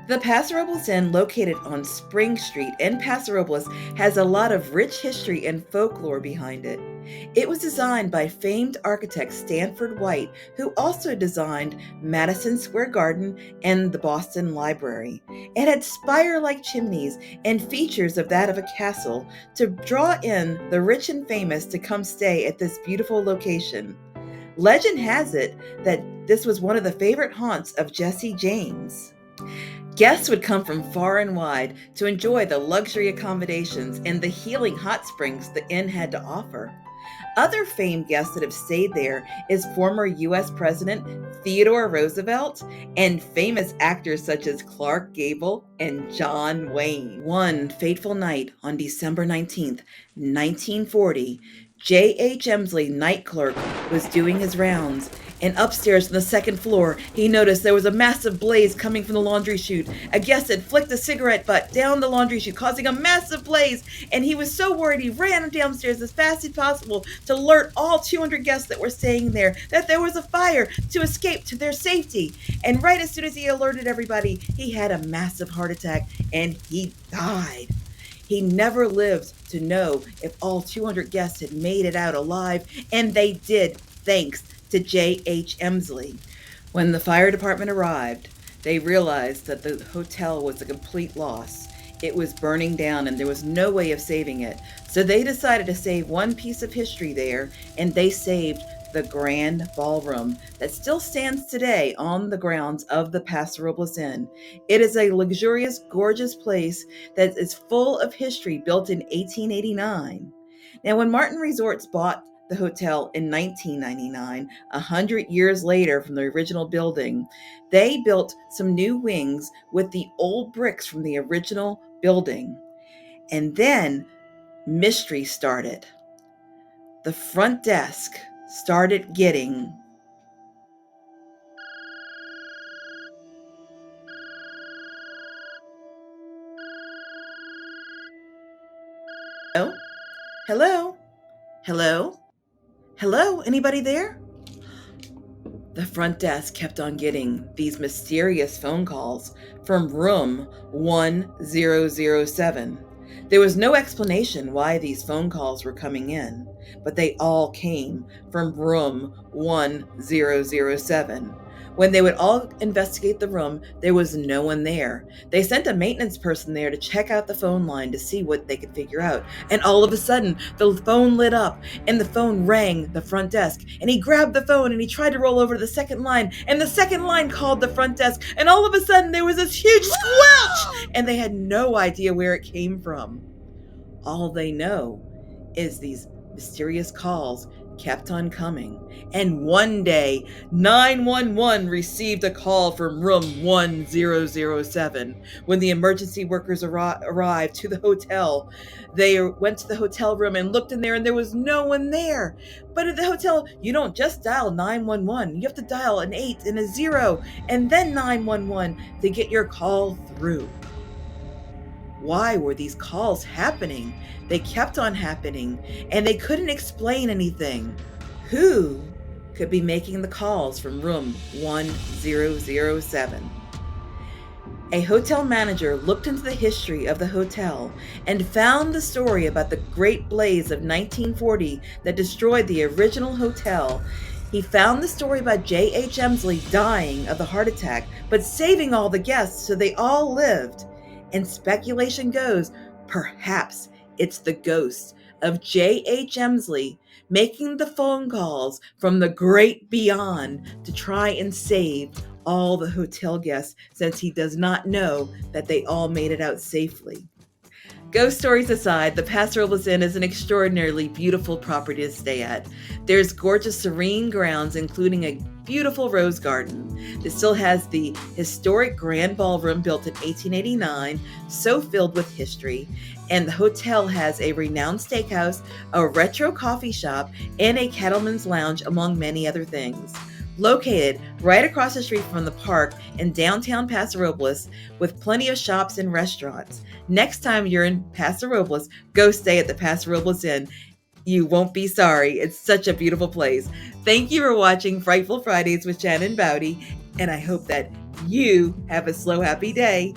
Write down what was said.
The Paso Robles Inn, located on Spring Street in Paso Robles, has a lot of rich history and folklore behind it. It was designed by famed architect Stanford White, who also designed Madison Square Garden and the Boston Library. It had spire-like chimneys and features of that of a castle to draw in the rich and famous to come stay at this beautiful location. Legend has it that this was one of the favorite haunts of Jesse James. Guests would come from far and wide to enjoy the luxury accommodations and the healing hot springs the inn had to offer. Other famed guests that have stayed there is former U.S. President Theodore Roosevelt and famous actors such as Clark Gable and John Wayne. One fateful night on December 19th, 1940, J.H. Emsley, night clerk, was doing his rounds, and upstairs on the second floor, he noticed there was a massive blaze coming from the laundry chute. A guest had flicked a cigarette butt down the laundry chute, causing a massive blaze, and he was so worried he ran downstairs as fast as possible to alert all 200 guests that were staying there that there was a fire to escape to their safety. And right as soon as he alerted everybody, he had a massive heart attack and he died. He never lived to know if all 200 guests had made it out alive, and they did, thanks to J.H. Emsley. When the fire department arrived, they realized that the hotel was a complete loss. It was burning down and there was no way of saving it. So they decided to save one piece of history there, and they saved the Grand Ballroom that still stands today on the grounds of the Paso Robles Inn. It is a luxurious, gorgeous place that is full of history, built in 1889. Now, when Martin Resorts bought the hotel in 1999, 100 years later from the original building, they built some new wings with the old bricks from the original building. And then mystery started. The front desk started getting hello, hello, hello, hello, anybody there? The front desk kept on getting these mysterious phone calls from room 1007. There was no explanation why these phone calls were coming in, but they all came from room 1007. When they would all investigate the room, there was no one there. They sent a maintenance person there to check out the phone line to see what they could figure out. And all of a sudden, the phone lit up and the phone rang the front desk. And he grabbed the phone and he tried to roll over to the second line. And the second line called the front desk. And all of a sudden, there was this huge squelch! And they had no idea where it came from. All they know is these mysterious calls kept on coming. And one day, 911 received a call from room 1007. When the emergency workers arrived to the hotel, they went to the hotel room and looked in there, and there was no one there. But at the hotel, you don't just dial 911. You have to dial an 8 and a 0 and then 911 to get your call through. Why were these calls happening? They kept on happening, and they couldn't explain anything. Who could be making the calls from room 1007? A hotel manager looked into the history of the hotel and found the story about the great blaze of 1940 that destroyed the original hotel. He found the story about J.H. Emsley dying of the heart attack, but saving all the guests so they all lived. And speculation goes, perhaps it's the ghost of J.H. Emsley making the phone calls from the great beyond to try and save all the hotel guests, since he does not know that they all made it out safely. Ghost stories aside, the Paso Robles Inn is an extraordinarily beautiful property to stay at. There's gorgeous serene grounds, including a beautiful rose garden. It still has the historic Grand Ballroom built in 1889, so filled with history. And the hotel has a renowned steakhouse, a retro coffee shop, and a cattleman's lounge, among many other things. Located right across the street from the park in downtown Paso Robles, with plenty of shops and restaurants. Next time you're in Paso Robles, go stay at the Paso Robles Inn. You won't be sorry. It's such a beautiful place. Thank you for watching Frightful Fridays with Shannon Bowdy, and I hope that You have a slow, happy day.